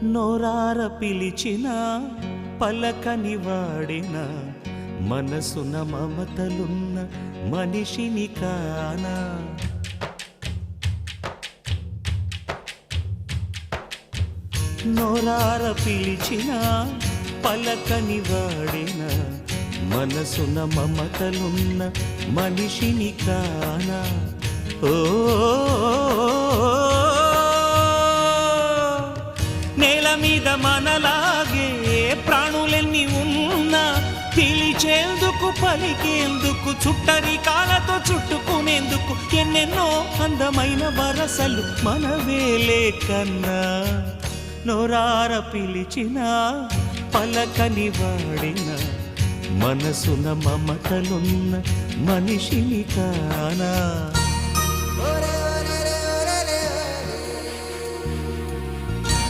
నోరార పిలిచిన పలకని వాడిన మనసున మమతలున్న మనిషిని కానా. నోరార పిలిచిన పలకని వాడిన మనసున మమతలున్న మనిషిని కానా. ఓ నేల మీద మనలాగే ప్రాణులెన్ని ఉన్నా పిలిచేందుకు పలికేందుకు చుట్టరికాలతో చుట్టుకునేందుకు ఎన్నెన్నో అందమైన వరసలు మనవేలే కన్నా. నోరార పిలిచిన పలకని వాడిన మనసున మమతలున్న మనిషిని కానా.